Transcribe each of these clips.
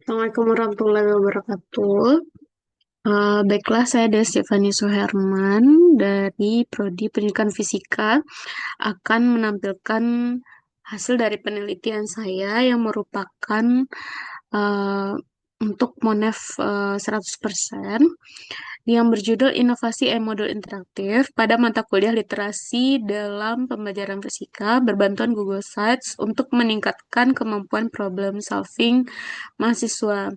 Assalamualaikum warahmatullahi wabarakatuh. Baiklah, saya Stefani Suherman dari Prodi Pendidikan Fisika akan menampilkan hasil dari penelitian saya yang merupakan uh, untuk Monef 100% yang berjudul Inovasi e-Modul Interaktif pada mata kuliah literasi dalam pembelajaran fisika berbantuan Google Sites untuk meningkatkan kemampuan problem solving mahasiswa.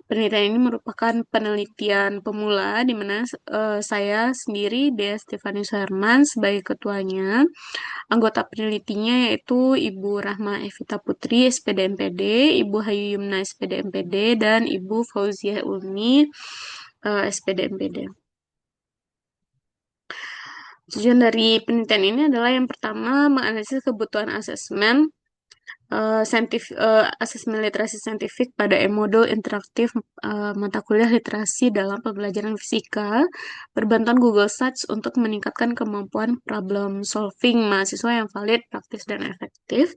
Penelitian ini merupakan penelitian pemula di mana saya sendiri, Dea Stefani Suherman, sebagai ketuanya. Anggota penelitinya yaitu Ibu Rahma Evita Putri, SPD MPD, Ibu Hayu Yumna, SPD MPD, dan Ibu Fauzia Ulmi, SPD MPD. Tujuan dari penelitian ini adalah yang pertama menganalisis kebutuhan asesmen asesmen literasi saintifik pada e-modul interaktif mata kuliah literasi dalam pembelajaran fisika berbantuan Google Sites untuk meningkatkan kemampuan problem solving mahasiswa yang valid, praktis, dan efektif,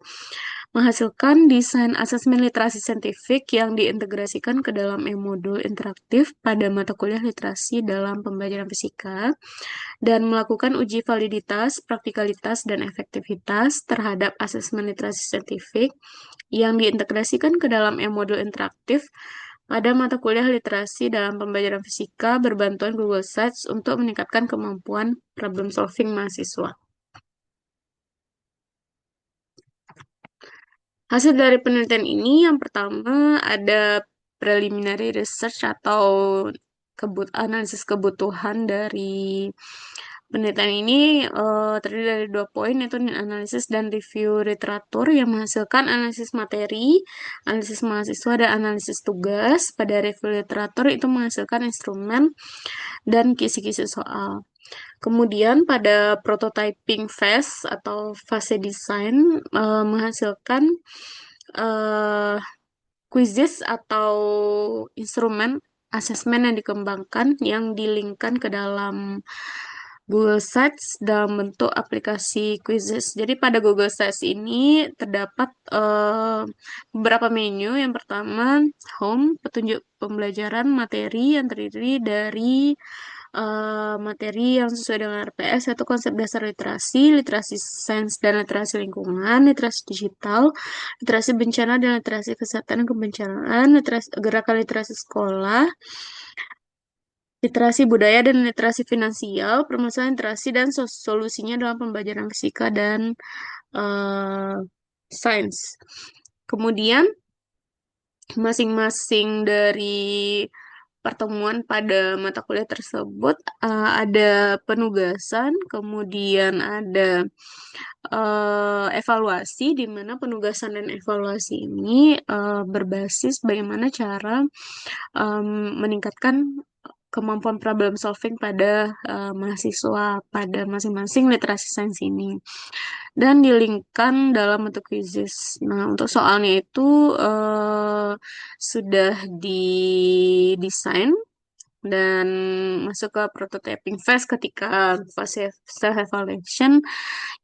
menghasilkan desain asesmen literasi saintifik yang diintegrasikan ke dalam e-modul interaktif pada mata kuliah literasi dalam pembelajaran fisika, dan melakukan uji validitas, praktikalitas, dan efektivitas terhadap asesmen literasi saintifik yang diintegrasikan ke dalam e-modul interaktif pada mata kuliah literasi dalam pembelajaran fisika berbantuan Google Sites untuk meningkatkan kemampuan problem solving mahasiswa. Hasil dari penelitian ini yang pertama ada preliminary research atau analisis kebutuhan dari penelitian ini terdiri dari 2 poin, yaitu analisis dan review literatur yang menghasilkan analisis materi, analisis mahasiswa, dan analisis tugas. Pada review literatur itu menghasilkan instrumen dan kisi-kisi soal. Kemudian pada prototyping phase atau fase desain menghasilkan eh, quizzes atau instrumen asesmen yang dikembangkan yang dilinkkan ke dalam Google Sites dalam bentuk aplikasi quizzes. Jadi pada Google Sites ini terdapat beberapa menu. Yang pertama, home, petunjuk pembelajaran materi yang terdiri dari materi yang sesuai dengan RPS, yaitu konsep dasar literasi, literasi sains dan literasi lingkungan, literasi digital, literasi bencana dan literasi kesehatan dan kebencanaan, gerakan literasi sekolah, literasi budaya dan literasi finansial, permasalahan literasi dan solusinya dalam pembelajaran fisika dan eh, sains. Kemudian masing-masing dari pertemuan pada mata kuliah tersebut ada penugasan, kemudian ada evaluasi, di mana penugasan dan evaluasi ini berbasis bagaimana cara meningkatkan kemampuan problem solving pada mahasiswa pada masing-masing literasi sains ini dan dilingkan dalam bentuk quizzes. Nah, untuk soalnya itu sudah didesain dan masuk ke prototyping phase ketika fase self-evaluation.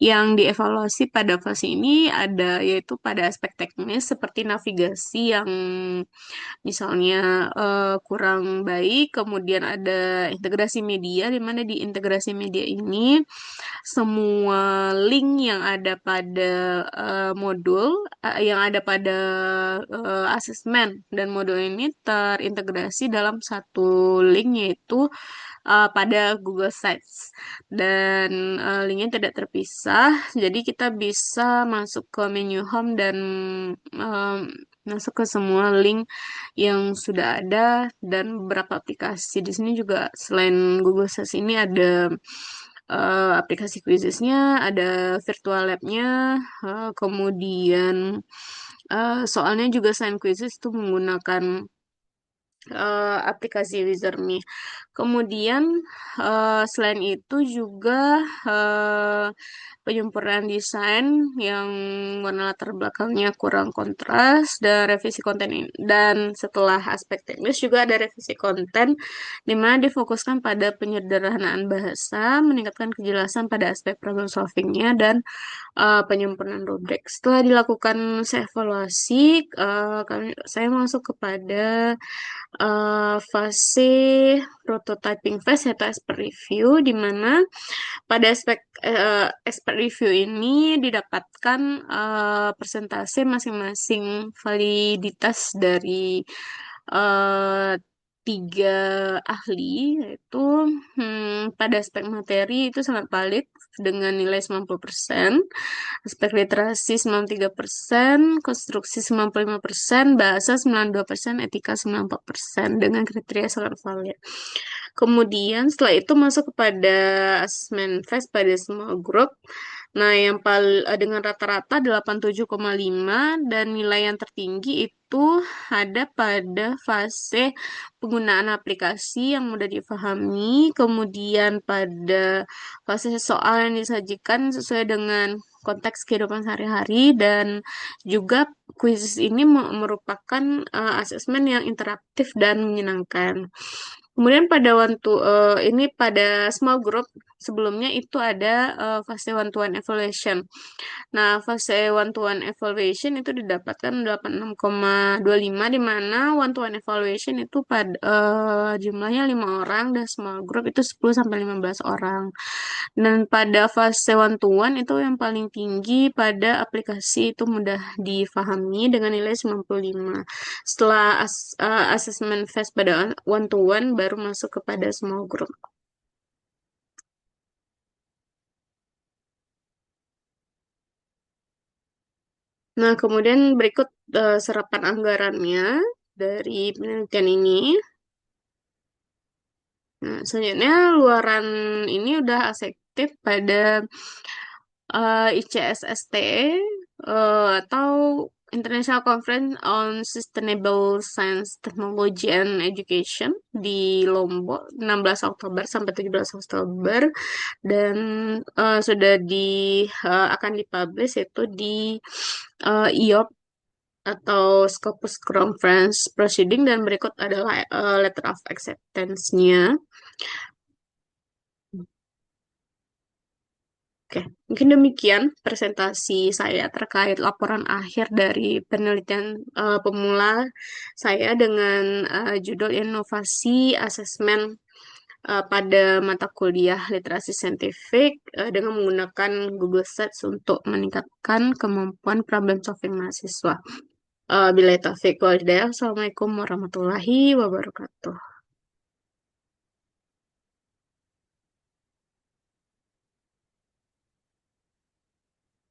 Yang dievaluasi pada fase ini ada yaitu pada aspek teknis seperti navigasi yang misalnya kurang baik, kemudian ada integrasi media, di mana di integrasi media ini semua link yang ada pada modul, yang ada pada asesmen dan modul ini terintegrasi dalam satu link, yaitu pada Google Sites, dan linknya tidak terpisah, jadi kita bisa masuk ke menu home dan em, masuk ke semua link yang sudah ada. Dan beberapa aplikasi di sini juga selain Google Sites ini ada aplikasi quizesnya, ada virtual labnya, kemudian soalnya juga selain quizzes itu menggunakan aplikasi Wizard Me. Kemudian selain itu juga eh, penyempurnaan desain yang warna latar belakangnya kurang kontras dan revisi konten ini. Dan setelah aspek teknis juga ada revisi konten di mana difokuskan pada penyederhanaan bahasa, meningkatkan kejelasan pada aspek problem solvingnya dan penyempurnaan rubrik. Setelah dilakukan evaluasi, saya masuk kepada fase prototyping phase atau expert review, di mana pada aspek expert review ini didapatkan persentase masing-masing validitas dari eh, tiga ahli, yaitu pada aspek materi itu sangat valid dengan nilai 90%, aspek literasi 93%, konstruksi 95%, bahasa 92%, etika 94% dengan kriteria sangat valid. Kemudian setelah itu masuk kepada asesmen phase pada semua grup. Nah, yang dengan rata-rata 87,5 dan nilai yang tertinggi itu ada pada fase penggunaan aplikasi yang mudah difahami, kemudian pada fase soal yang disajikan sesuai dengan konteks kehidupan sehari-hari, dan juga kuis ini merupakan asesmen yang interaktif dan menyenangkan. Kemudian pada ini pada small group sebelumnya itu ada fase one-to-one evaluation. Nah, fase one-to-one evaluation itu didapatkan 86,25, di mana one-to-one evaluation itu pada jumlahnya 5 orang dan small group itu 10 sampai 15 orang. Dan pada fase one-to-one itu yang paling tinggi pada aplikasi itu mudah difahami dengan nilai 95. Setelah assessment phase pada one-to-one baru masuk kepada small group. Nah, kemudian berikut serapan anggarannya dari penelitian ini. Nah, selanjutnya luaran ini udah efektif pada ICSST atau International Conference on Sustainable Science, Technology and Education di Lombok 16 Oktober sampai 17 Oktober, dan sudah akan dipublish itu di IOP atau Scopus Conference Proceeding, dan berikut adalah letter of acceptance-nya. Oke, mungkin demikian presentasi saya terkait laporan akhir dari penelitian pemula saya dengan judul Inovasi Asesmen pada mata kuliah literasi saintifik dengan menggunakan Google Sites untuk meningkatkan kemampuan problem solving mahasiswa. Billahi taufiq wal hidayah. Assalamualaikum warahmatullahi wabarakatuh.